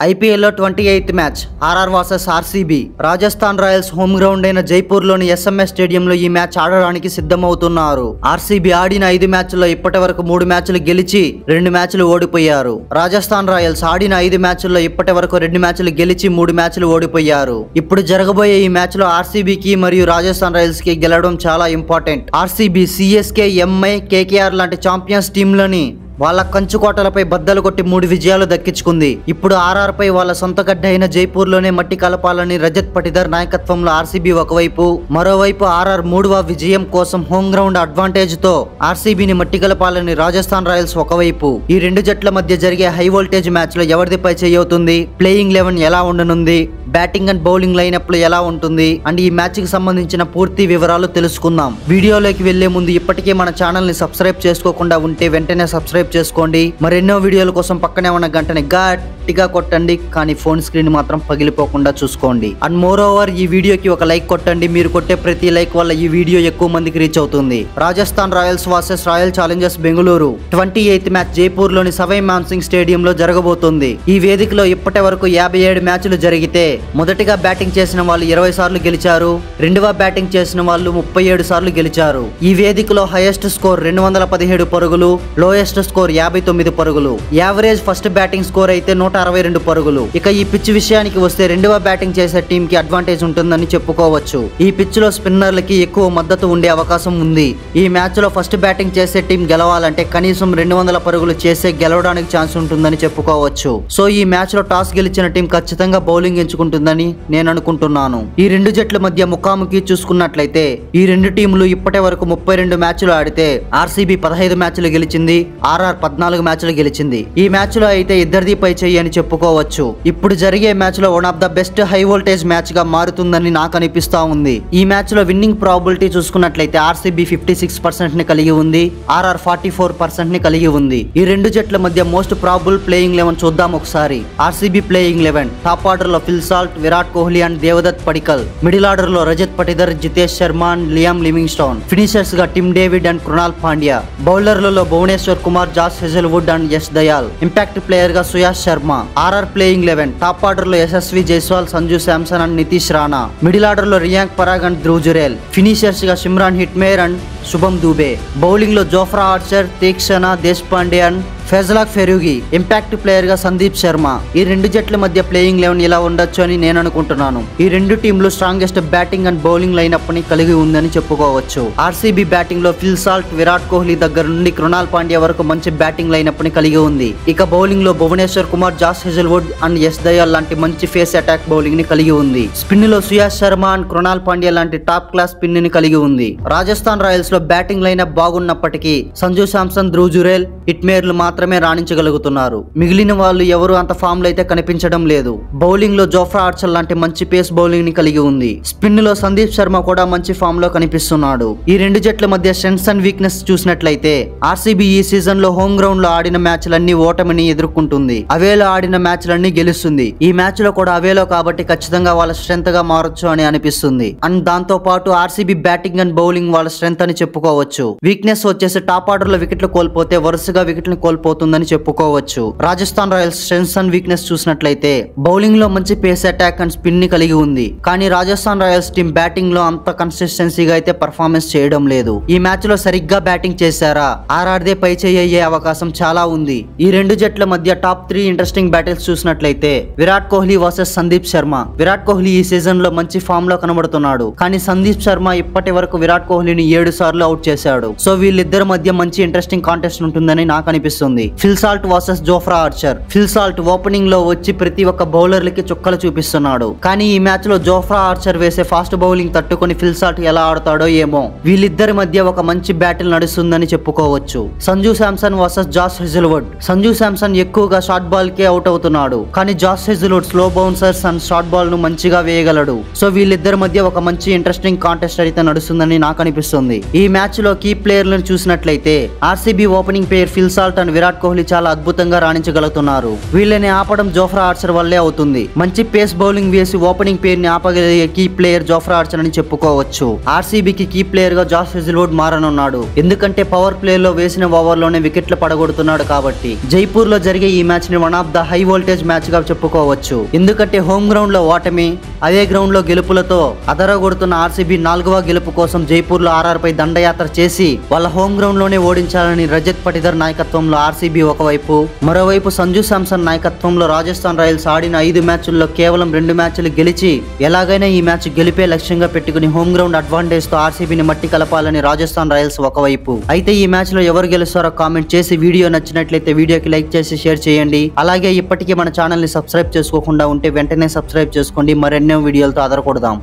IPL లో 28th match RR versus RCB. Rajasthan Royals home ground అయిన జైపూర్ లోని ఎస్ఎంఎస్ స్టేడియంలో ఈ మ్యాచ్ ఆడడానికి సిద్ధమవుతున్నారు. ఆర్సీబీ ఆడిన 5 మ్యాచ్ల్లో ఇప్పటి వరకు 3 మ్యాచ్లు గెలిచి 2 మ్యాచ్లు ఓడిపోయారు. రాజస్థాన్ రాయల్స్ ఆడిన 5 మ్యాచ్ల్లో ఇప్పటి వరకు 2 మ్యాచ్లు గెలిచి 3 మ్యాచ్లు ఓడిపోయారు. ఇప్పుడు జరగబోయే ఈ మ్యాచ్ లో ఆర్సీబీకి మరియు రాజస్థాన్ రాయల్స్ కి గెలవడం చాలా important. RCB CSK, MI, KKR లాంటి ఛాంపియన్స్ టీంలని వాళ్ళ కంచుకోటలపై బద్దలు కొట్టి 3 విజయాలు దక్కించుకుంది. ఇప్పుడు ఆర్ఆర్ పై వాళ్ళ సొంత గడ్డ అయిన జైపూర్ లోనే మట్టి కలపాలని రజత్ పటిదార్ నాయకత్వంలో ఆర్సీబీ ఒకవైపు, మరోవైపు ఆర్ఆర్ 3వ విజయం కోసం హోమ్ గ్రౌండ్ అడ్వాంటేజ్ తో ఆర్సీబీని మట్టి కలపాలని రాజస్థాన్ రాయల్స్ ఒకవైపు. ఈ 2 జట్ల మధ్య జరిగే హై వోల్టేజ్ మ్యాచ్ లో ఎవరిది పై చేయవుతుంది, ప్లేయింగ్ 11 ఎలా ఉండనుంది, బ్యాటింగ్ అండ్ బౌలింగ్ లైనప్ ఎలా ఉంటుంది అండ్ ఈ మ్యాచ్ కి సంబంధించిన పూర్తి వివరాలు తెలుసుకుందాం. వీడియోలోకి వెళ్లే ముందు ఇప్పటికే మన ఛానల్ ని సబ్స్క్రైబ్ చేసుకోకుండా ఉంటే వెంటనే సబ్స్క్రైబ్ చేసుకోండి. మరెన్నో వీడియోల కోసం పక్కనే ఉన్న గంటని గట్టిగా కొట్టండి, కానీ ఫోన్ స్క్రీన్ మాత్రం పగిలిపోకుండా చూసుకోండి. అండ్ మోర్ ఓవర్ ఈ వీడియోకి ఒక లైక్ కొట్టండి. మీరు కొట్టే ప్రతి లైక్ వల్ల ఈ వీడియో ఎక్కువ మందికి రీచ్ అవుతుంది. Rajasthan Royals versus royal Challengers Bengaluru 28th match Jaipur లోని సవై మాన్సింగ్ స్టేడియం లో జరగబోతుంది. ఈ వేదికలో ఇప్పటి వరకు 57 మ్యాచ్లు జరిగితే మొదటిగా బ్యాటింగ్ చేసిన వాళ్ళు 20 సార్లు గెలిచారు, రెండవ బ్యాటింగ్ చేసిన వాళ్ళు 37 సార్లు గెలిచారు. ఈ వేదికలో హైయెస్ట్ స్కోర్ 217 పరుగులు, లోయెస్ట్ స్కోర్ 59 పరుగులు, యావరేజ్ ఫస్ట్ బ్యాటింగ్ స్కోర్ అయితే 162 పరుగులు. ఇక ఈ పిచ్ విషయానికి వస్తే రెండవ బ్యాటింగ్ చేసే టీం కి అడ్వాంటేజ్ ఉంటుందని చెప్పుకోవచ్చు. ఈ పిచ్ లో స్పిన్నర్లకి ఎక్కువ మద్దతు ఉండే అవకాశం ఉంది. ఈ మ్యాచ్ లో ఫస్ట్ బ్యాటింగ్ చేసే టీం గెలవాలంటే కనీసం 200 పరుగులు చేసే గెలవడానికి ఛాన్స్ ఉంటుందని చెప్పుకోవచ్చు. సో ఈ మ్యాచ్ లో టాస్ గెలిచిన టీం ఖచ్చితంగా బౌలింగ్ ఎంచుకుంటుందని నేను అనుకుంటున్నాను. ఈ 2 జట్ల మధ్య ముఖాముఖి చూసుకున్నట్లయితే ఈ 2 టీంలు ఇప్పటి వరకు 32 మ్యాచ్లు ఆడితే ఆర్సీబీ 15 మ్యాచ్లు గెలిచింది, ఆర్ఆర్ 14 మ్యాచ్లు గెలిచింది. ఈ మ్యాచ్ లో అయితే ఇద్దరిది పై చెయ్యి అని చెప్పుకోవచ్చు. ఇప్పుడు జరిగే మ్యాచ్ లో one of the best high voltage match గా మారుతుందని నాకు అనిపిస్తా ఉంది. ఈ మ్యాచ్ లో విన్నింగ్ ప్రాబిలిటీ చూసుకున్నట్లయితే ఆర్సీబీ 56% ని కలిగి ఉంది, ఆర్ఆర్ 44% ని కలిగి ఉంది. ఈ 2 జట్ల మధ్య మోస్ట్ ప్రాబుల్ ప్లేయింగ్ 11 చూద్దాం ఒకసారి. ఆర్సీబీ ప్లేయింగ్ 11 టాప్ ఆర్డర్ లో Phil Salt, Virat Kohli and Devdutt Padikkal. Middle order లో Rajat Patidar, Jitesh Sharma and Liam Livingstone. Finishers గా Tim David and Krunal Pandya. బౌలర్లలో Bhuvneshwar Kumar, Josh Hazlewood and Yash Dayal. Impact player గా Suyash Sharma. RR playing 11 top order లో Yashasvi Jaiswal, Sanju Samson and Nitish Rana. Middle order లో Riyan Parag and Dhruv Jurel. Finishers గా Simran Hetmyer and Shubham Dubey. Bowling లో Jofra Archer, Theekshana, Deshpande and Fazalhaq Farooqi. Impact player గా సందీప్ శర్మ. ఈ 2 జట్ల మధ్య ప్లేయింగ్ 11 ఇలా ఉండొచ్చు అని నేను అనుకుంటున్నాను. ఈ 2 టీంలు strongest batting and bowling lineup ని కలిగి ఉందని చెప్పుకోవచ్చు. ఆర్సీబీ బ్యాటింగ్ లో ఫిల్ సాల్ట్, విరాట్ కోహ్లీ దగ్గర నుండి కృణాల్ పాండ్యా వరకు మంచి బ్యాటింగ్ లైనప్ ని కలిగి ఉంది. ఇక బౌలింగ్ లో Bhuvneshwar Kumar, Josh Hazlewood and Yash Dayal లాంటి మంచి ఫేస్ అటాక్ బౌలింగ్ ని కలిగి ఉంది. స్పిన్ లో సుయాష్ శర్మ అండ్ కృణాల్ పాండ్యా లాంటి టాప్ క్లాస్ స్పిన్ ని కలిగి ఉంది. రాజస్థాన్ రాయల్స్ లో బ్యాటింగ్ లైనప్ బాగున్నప్పటికీ సంజు శాంసన్, ధ్రువ్ జురేల్, హిట్మేర్లు మాత్రమే రాణించగలుగుతున్నారు. మిగిలిన వాళ్ళు ఎవరు అంత ఫామ్ లో అయితే కనిపించడం లేదు. బౌలింగ్ లో జోఫ్రా ఆర్చర్ లాంటి మంచి పేస్ బౌలింగ్ ని కలిగి ఉంది. స్పిన్ లో సందీప్ శర్మ కూడా మంచి ఫామ్ లో కనిపిస్తున్నాడు. ఈ 2 జట్ల మధ్య స్ట్రెంగ్త్స్ అండ్ వీక్నెస్ చూసినట్లయితే ఆర్సీబీ ఈ సీజన్ లో హోమ్ గ్రౌండ్ లో ఆడిన మ్యాచ్లన్నీ ఓటమిని ఎదుర్కొంటుంది, అవేలో ఆడిన మ్యాచ్లన్నీ గెలుస్తుంది. ఈ మ్యాచ్ లో కూడా అవేలో కాబట్టి ఖచ్చితంగా వాళ్ళ స్ట్రెంత్ గా మారొచ్చు అని అనిపిస్తుంది. అండ్ దాంతో పాటు ఆర్సీబీ బ్యాటింగ్ అండ్ బౌలింగ్ వాళ్ళ స్ట్రెంత్ అని చెప్పుకోవచ్చు. వీక్నెస్ వచ్చేసి టాప్ ఆర్డర్ లో వికెట్లు కోల్పోతే వరుసగా వికెట్లను కోల్పోతుందని చెప్పుకోవచ్చు. Rajasthan Royals strengths and weakness చూసినట్లయితే బౌలింగ్ లో మంచి పేస్ అటాక్ అండ్ స్పిన్ ని కలిగి ఉంది. కానీ రాజస్థాన్ రాయల్స్ టీం బ్యాటింగ్ లో అంత కన్సిస్టెన్సీగా అయితే పర్ఫార్మెన్స్ చేయడం లేదు. ఈ మ్యాచ్ లో సరిగ్గా బ్యాటింగ్ చేశారా ఆర్ఆర్దే పై చేయ్యే అవకాశం చాలా ఉంది. ఈ 2 జట్ల మధ్య టాప్ 3 ఇంట్రెస్టింగ్ బ్యాటిల్స్ చూసినట్లయితే విరాట్ కోహ్లీ వర్సెస్ సందీప్ శర్మ. విరాట్ కోహ్లీ ఈ సీజన్ లో మంచి ఫామ్ లో కనబడుతున్నాడు, కానీ సందీప్ శర్మ ఇప్పటి వరకు విరాట్ కోహ్లీని 7 సార్లు అవుట్ చేశాడు. సో వీళ్ళిద్దరి మధ్య మంచి ఇంట్రెస్టింగ్ కాంటెస్ట్ ఉంటుందని నాకు అనిపిస్తుంది. Phil Salt versus Jofra Archer. Phil Salt opening లో వచ్చి ప్రతి ఒక్క బౌలర్లకి చుక్కలు చూపిస్తున్నాడు, కానీ ఈ మ్యాచ్ లో జోఫ్రా ఆర్చర్ వేసే ఫాస్ట్ బౌలింగ్ తట్టుకొని ఫిల్ సాల్ట్ ఎలా ఆడతాడో ఏమో. వీళ్ళిద్దరి మధ్య ఒక మంచి బ్యాటిల్ నడుస్తుందని చెప్పుకోవచ్చు. Sanju Samson versus Josh Hazlewood. Sanju Samson ఎక్కువగా షార్ట్ బాల్ కే అవుట్ అవుతున్నాడు, కానీ Josh Hazlewood slow bouncers and short ball ను మంచిగా వేయగలడు. సో వీళ్ళిద్దరి మధ్య ఒక మంచి ఇంట్రెస్టింగ్ కాంటెస్ట్ అయితే నడుస్తుందని నాకు అనిపిస్తుంది. ఈ ఈ మ్యాచ్ లో కీ ప్లేయర్లను చూసినట్లయితే RCB opening pair Phil Salt and Virat Kohli చాలా అద్భుతంగా రాణించగలుగుతున్నారు. వీళ్ళని ఆపడం జోఫ్రా ఆర్చర్ వల్లే అవుతుంది. మంచి పేస్ బౌలింగ్ వేసి ఓపెనింగ్ పేర్ ని ఆపగలిగే కీ ప్లేయర్ జోఫ్రా ఆర్చర్ అని చెప్పుకోవచ్చు. ఆర్సీబీకి కీ ప్లేయర్ గా జాష్ హెజిల్వుడ్ మారనున్నాడు. ఎందుకంటే పవర్ ప్లే లో వేసిన ఓవర్ లోనే వికెట్లు పడగొడుతున్నాడు కాబట్టి. జైపూర్ లో జరిగే ఈ మ్యాచ్ ని one of the high voltage match గా చెప్పుకోవచ్చు. ఎందుకంటే హోమ్ గ్రౌండ్ లో ఓటమి, అదే గ్రౌండ్ లో గెలుపులతో అదరగొడుతున్న ఆర్సీబీ 4వ గెలుపు కోసం జైపూర్ లో ఆర్ఆర్ పై దండయాత్ర చేసి వాళ్ళ హోమ్ గ్రౌండ్ లోనే ఓడించాలని రజత్ పటిదర్ నాయకత్వంలో ఆర్సీబీ ఒకవైపు, మరోవైపు సంజు శాంసన్ నాయకత్వంలో రాజస్థాన్ రాయల్స్ ఆడిన 5 మ్యాచ్ల్లో కేవలం 2 మ్యాచ్లు గెలిచి ఎలాగైనా ఈ మ్యాచ్ గెలిపే లక్ష్యంగా పెట్టుకుని హోమ్ గ్రౌండ్ అడ్వాంటేజ్ తో ఆర్సీబీని మట్టి కలపాలని రాజస్థాన్ రాయల్స్ ఒకవైపు. అయితే ఈ మ్యాచ్ లో ఎవరు గెలుస్తారో కామెంట్ చేసి, వీడియో నచ్చినట్లయితే వీడియోకి లైక్ చేసి షేర్ చేయండి. అలాగే ఇప్పటికీ మన ఛానల్ ని సబ్స్క్రైబ్ చేసుకోకుండా ఉంటే వెంటనే సబ్స్క్రైబ్ చేసుకోండి. మరెన్నో వీడియోలతో ఆదరకూడదాం.